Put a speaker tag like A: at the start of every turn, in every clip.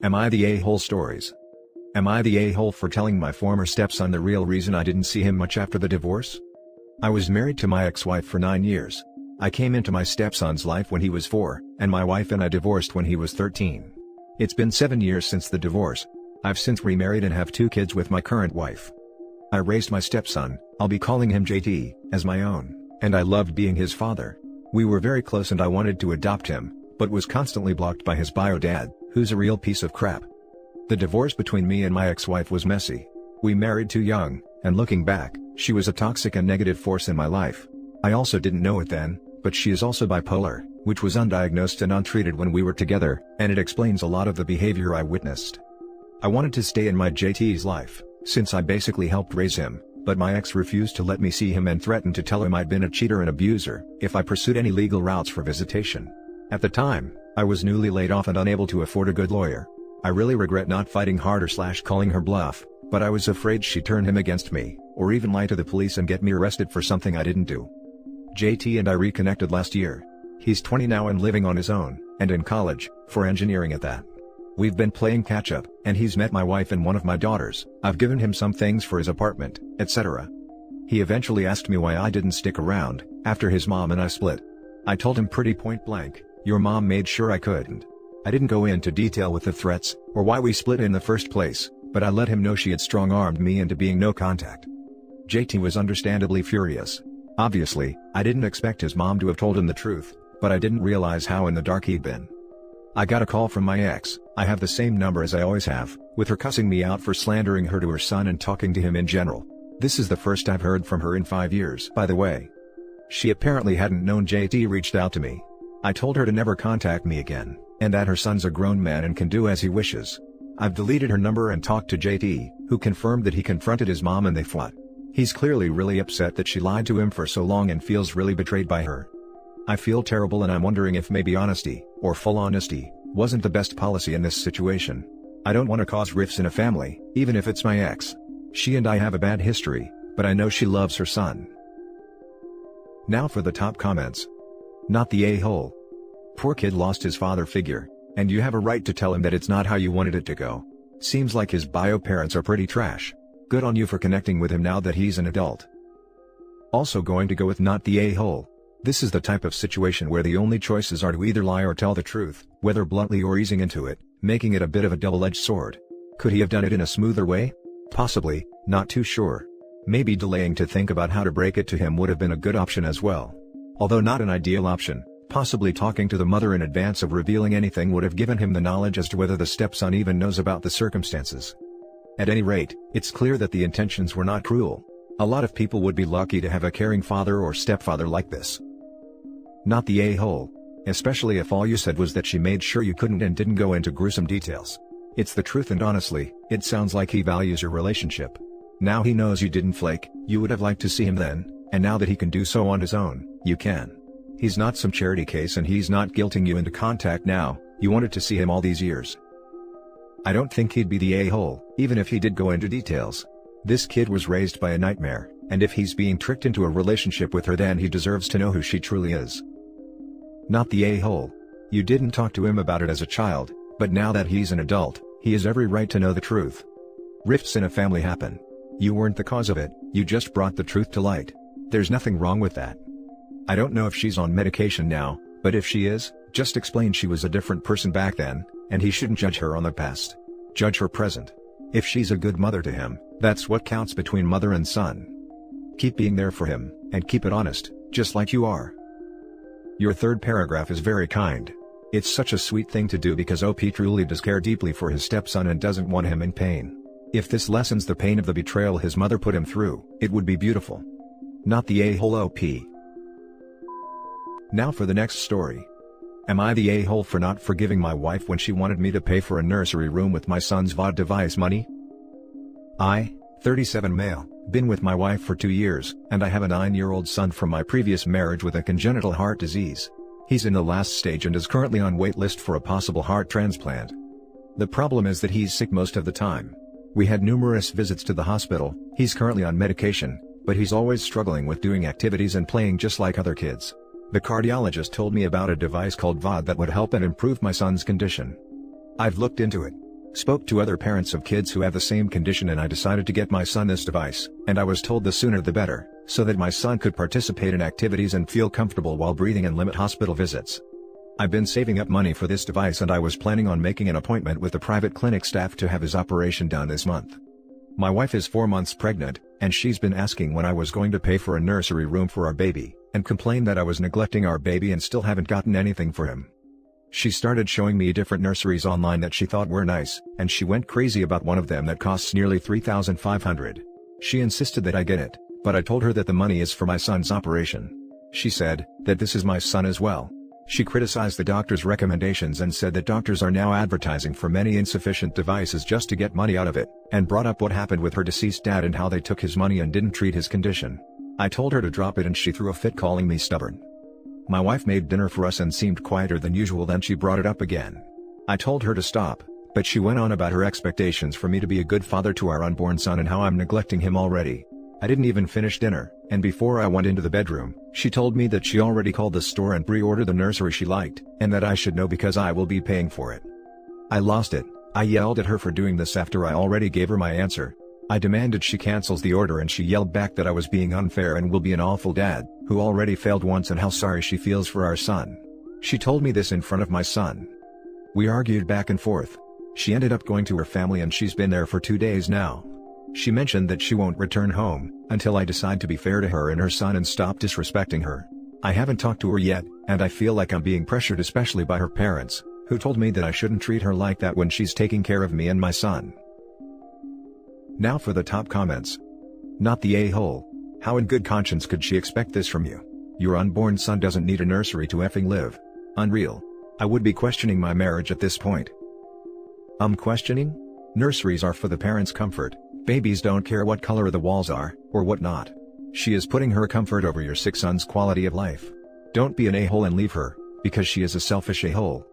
A: Am I the a-hole stories? Am I the a-hole for telling my former stepson the real reason I didn't see him much after the divorce? I was married to my ex-wife for 9 years. I came into my stepson's life when he was 4, and my wife and I divorced when he was 13. It's been 7 years since the divorce. I've since remarried and have 2 kids with my current wife. I raised my stepson, I'll be calling him JT, as my own, and I loved being his father. We were very close and I wanted to adopt him, but was constantly blocked by his bio dad, who's a real piece of crap. The divorce between me and my ex-wife was messy. We married too young, and looking back, she was a toxic and negative force in my life. I also didn't know it then, but she is also bipolar, which was undiagnosed and untreated when we were together, and it explains a lot of the behavior I witnessed. I wanted to stay in my JT's life, since I basically helped raise him, but my ex refused to let me see him and threatened to tell him I'd been a cheater and abuser if I pursued any legal routes for visitation. At the time, I was newly laid off and unable to afford a good lawyer. I really regret not fighting harder / calling her bluff, but I was afraid she'd turn him against me, or even lie to the police and get me arrested for something I didn't do. JT and I reconnected last year. He's 20 now and living on his own, and in college, for engineering at that. We've been playing catch up, and he's met my wife and one of my daughters. I've given him some things for his apartment, etc. He eventually asked me why I didn't stick around, after his mom and I split. I told him pretty point blank, your mom made sure I couldn't. I didn't go into detail with the threats, or why we split in the first place, but I let him know she had strong-armed me into being no contact. JT was understandably furious. Obviously, I didn't expect his mom to have told him the truth, but I didn't realize how in the dark he'd been. I got a call from my ex, I have the same number as I always have, with her cussing me out for slandering her to her son and talking to him in general. This is the first I've heard from her in 5 years, by the way. She apparently hadn't known JT reached out to me. I told her to never contact me again, and that her son's a grown man and can do as he wishes. I've deleted her number and talked to JT, who confirmed that he confronted his mom and they fought. He's clearly really upset that she lied to him for so long and feels really betrayed by her. I feel terrible and I'm wondering if maybe honesty, or full honesty, wasn't the best policy in this situation. I don't want to cause rifts in a family, even if it's my ex. She and I have a bad history, but I know she loves her son. Now for the top comments. Not the a-hole. Poor kid lost his father figure, and you have a right to tell him that it's not how you wanted it to go. Seems like his bio parents are pretty trash. Good on you for connecting with him now that he's an adult. Also going to go with not the a-hole. This is the type of situation where the only choices are to either lie or tell the truth, whether bluntly or easing into it, making it a bit of a double-edged sword. Could he have done it in a smoother way? Possibly, not too sure. Maybe delaying to think about how to break it to him would have been a good option as well. Although not an ideal option, possibly talking to the mother in advance of revealing anything would have given him the knowledge as to whether the stepson even knows about the circumstances. At any rate, it's clear that the intentions were not cruel. A lot of people would be lucky to have a caring father or stepfather like this. Not the a-hole. Especially if all you said was that she made sure you couldn't and didn't go into gruesome details. It's the truth and honestly, it sounds like he values your relationship. Now he knows you didn't flake, you would have liked to see him then, and now that he can do so on his own, you can. He's not some charity case and he's not guilting you into contact now, you wanted to see him all these years. I don't think he'd be the a-hole, even if he did go into details. This kid was raised by a nightmare, and if he's being tricked into a relationship with her then he deserves to know who she truly is. Not the a-hole. You didn't talk to him about it as a child, but now that he's an adult, he has every right to know the truth. Rifts in a family happen. You weren't the cause of it, you just brought the truth to light. There's nothing wrong with that. I don't know if she's on medication now, but if she is, just explain she was a different person back then, and he shouldn't judge her on the past. Judge her present. If she's a good mother to him, that's what counts between mother and son. Keep being there for him, and keep it honest, just like you are. Your third paragraph is very kind. It's such a sweet thing to do because OP truly does care deeply for his stepson and doesn't want him in pain. If this lessens the pain of the betrayal his mother put him through, it would be beautiful. Not the a-hole OP. Now for the next story. Am I the a-hole for not forgiving my wife when she wanted me to pay for a nursery room with my son's VOD device money? I, 37 male, been with my wife for 2 years, and I have a 9-year-old son from my previous marriage with a congenital heart disease. He's in the last stage and is currently on wait list for a possible heart transplant. The problem is that he's sick most of the time. We had numerous visits to the hospital, he's currently on medication, but he's always struggling with doing activities and playing just like other kids. The cardiologist told me about a device called VOD that would help and improve my son's condition. I've looked into it. Spoke to other parents of kids who have the same condition, and I decided to get my son this device, and I was told the sooner the better, so that my son could participate in activities and feel comfortable while breathing and limit hospital visits. I've been saving up money for this device, and I was planning on making an appointment with the private clinic staff to have his operation done this month. My wife is 4 months pregnant, and she's been asking when I was going to pay for a nursery room for our baby, and complained that I was neglecting our baby and still haven't gotten anything for him. She started showing me different nurseries online that she thought were nice, and she went crazy about one of them that costs nearly $3,500. She insisted that I get it, but I told her that the money is for my son's operation. She said that this is my son as well. She criticized the doctor's recommendations and said that doctors are now advertising for many insufficient devices just to get money out of it, and brought up what happened with her deceased dad and how they took his money and didn't treat his condition. I told her to drop it, and she threw a fit, calling me stubborn. My wife made dinner for us and seemed quieter than usual. Then she brought it up again. I told her to stop, but she went on about her expectations for me to be a good father to our unborn son and how I'm neglecting him already. I didn't even finish dinner, and before I went into the bedroom, she told me that she already called the store and pre-ordered the nursery she liked, and that I should know because I will be paying for it. I lost it. I yelled at her for doing this after I already gave her my answer. I demanded she cancels the order, and she yelled back that I was being unfair and will be an awful dad, who already failed once, and how sorry she feels for our son. She told me this in front of my son. We argued back and forth. She ended up going to her family, and she's been there for 2 days now. She mentioned that she won't return home until I decide to be fair to her and her son and stop disrespecting her. I haven't talked to her yet, and I feel like I'm being pressured, especially by her parents, who told me that I shouldn't treat her like that when she's taking care of me and my son. Now for the top comments. Not the a-hole. How in good conscience could she expect this from you? Your unborn son doesn't need a nursery to effing live. Unreal. I would be questioning my marriage at this point. Questioning? Nurseries are for the parents' comfort. Babies don't care what color the walls are, or what not. She is putting her comfort over your sick son's quality of life. Don't be an a-hole and leave her, because she is a selfish a-hole.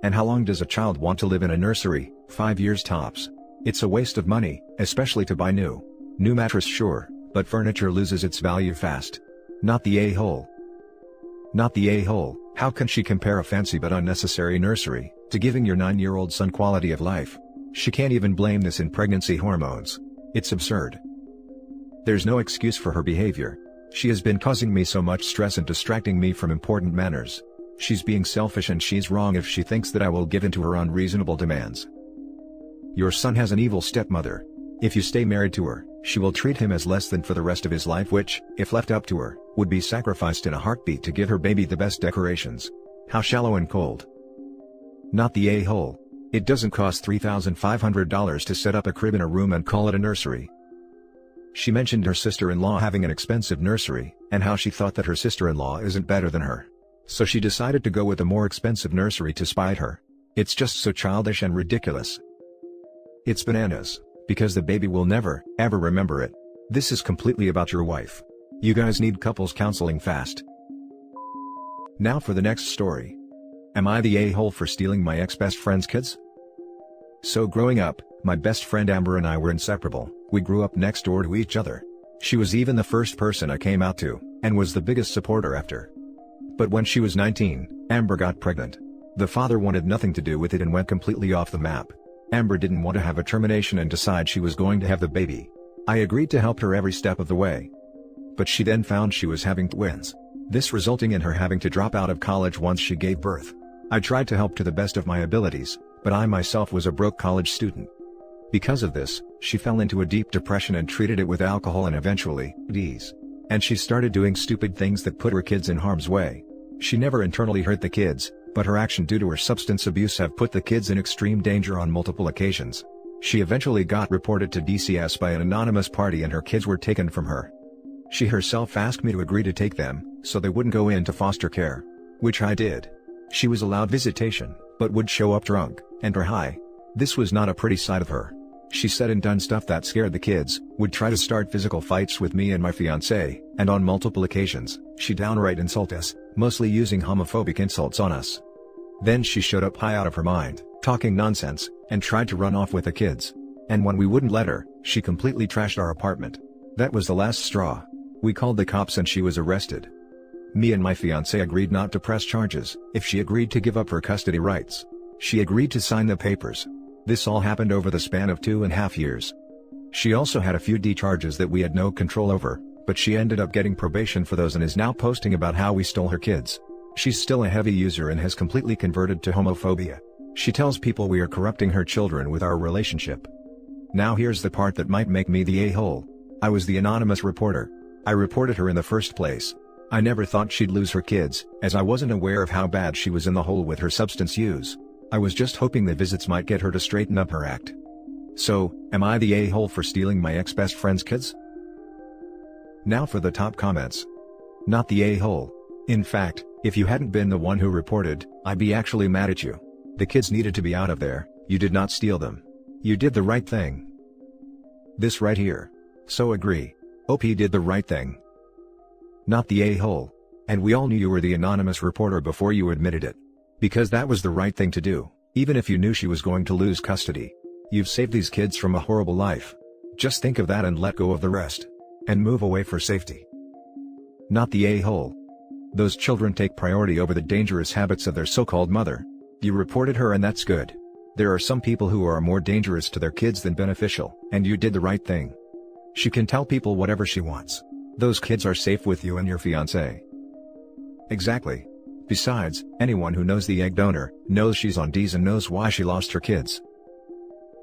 A: And how long does a child want to live in a nursery? 5 years tops. It's a waste of money, especially to buy new mattress, sure, but furniture loses its value fast. Not the a-hole. Not the a-hole. How can she compare a fancy but unnecessary nursery to giving your 9-year-old son quality of life? She can't even blame this in pregnancy hormones. It's absurd. There's no excuse for her behavior. She has been causing me so much stress and distracting me from important matters. She's being selfish, and she's wrong if she thinks that I will give in to her unreasonable demands. Your son has an evil stepmother. If you stay married to her, she will treat him as less than for the rest of his life, which, if left up to her, would be sacrificed in a heartbeat to give her baby the best decorations. How shallow and cold. Not the a-hole. It doesn't cost $3,500 to set up a crib in a room and call it a nursery. She mentioned her sister-in-law having an expensive nursery, and how she thought that her sister-in-law isn't better than her. So she decided to go with a more expensive nursery to spite her. It's just so childish and ridiculous. It's bananas, because the baby will never, ever remember it. This is completely about your wife. You guys need couples counseling fast. Now for the next story. Am I the a-hole for stealing my ex-best friend's kids? So growing up, my best friend Amber and I were inseparable. We grew up next door to each other. She was even the first person I came out to, and was the biggest supporter after. But when she was 19, Amber got pregnant. The father wanted nothing to do with it and went completely off the map. Amber didn't want to have a termination and decide she was going to have the baby. I agreed to help her every step of the way. But she then found she was having twins. This resulting in her having to drop out of college once she gave birth. I tried to help to the best of my abilities, but I myself was a broke college student. Because of this, she fell into a deep depression and treated it with alcohol and eventually, disease. And she started doing stupid things that put her kids in harm's way. She never internally hurt the kids, but her action due to her substance abuse have put the kids in extreme danger on multiple occasions. She eventually got reported to DCS by an anonymous party and her kids were taken from her. She herself asked me to agree to take them, so they wouldn't go into foster care. Which I did. She was allowed visitation, but would show up drunk, and or high. This was not a pretty side of her. She said and done stuff that scared the kids, would try to start physical fights with me and my fiancé, and on multiple occasions, she downright insulted us, mostly using homophobic insults on us. Then she showed up high out of her mind, talking nonsense, and tried to run off with the kids. And when we wouldn't let her, she completely trashed our apartment. That was the last straw. We called the cops and she was arrested. Me and my fiancé agreed not to press charges if she agreed to give up her custody rights. She agreed to sign the papers. This all happened over the span of 2.5 years. She also had a few D charges that we had no control over, but she ended up getting probation for those and is now posting about how we stole her kids. She's still a heavy user and has completely converted to homophobia. She tells people we are corrupting her children with our relationship. Now here's the part that might make me the a-hole. I was the anonymous reporter. I reported her in the first place. I never thought she'd lose her kids, as I wasn't aware of how bad she was in the hole with her substance use. I was just hoping the visits might get her to straighten up her act. So, am I the a-hole for stealing my ex-best friend's kids? Now for the top comments. Not the a-hole. In fact, if you hadn't been the one who reported, I'd be actually mad at you. The kids needed to be out of there, you did not steal them. You did the right thing. This right here. So agree. OP did the right thing. Not the a-hole. And we all knew you were the anonymous reporter before you admitted it. Because that was the right thing to do, even if you knew she was going to lose custody. You've saved these kids from a horrible life. Just think of that and let go of the rest. And move away for safety. Not the a-hole. Those children take priority over the dangerous habits of their so-called mother. You reported her and that's good. There are some people who are more dangerous to their kids than beneficial, and you did the right thing. She can tell people whatever she wants. Those kids are safe with you and your fiancé. Exactly. Besides, anyone who knows the egg donor, knows she's on D's and knows why she lost her kids.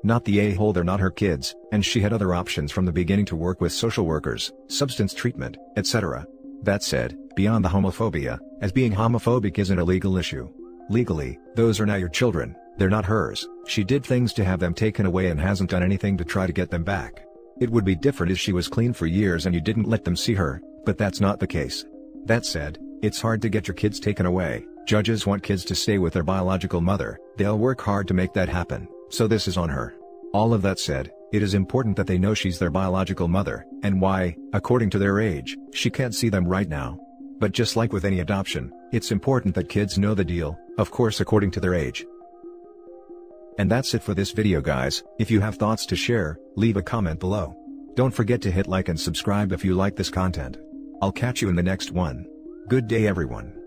A: Not the a-hole, they're not her kids, and she had other options from the beginning to work with social workers, substance treatment, etc. That said, beyond the homophobia, as being homophobic isn't a legal issue. Legally, those are now your children, they're not hers. She did things to have them taken away and hasn't done anything to try to get them back. It would be different if she was clean for years and you didn't let them see her, but that's not the case. That said, it's hard to get your kids taken away. Judges want kids to stay with their biological mother, they'll work hard to make that happen, so this is on her. All of that said, it is important that they know she's their biological mother, and why, according to their age, she can't see them right now. But just like with any adoption, it's important that kids know the deal, of course according to their age. And that's it for this video guys. If you have thoughts to share, leave a comment below. Don't forget to hit like and subscribe if you like this content. I'll catch you in the next one. Good day everyone.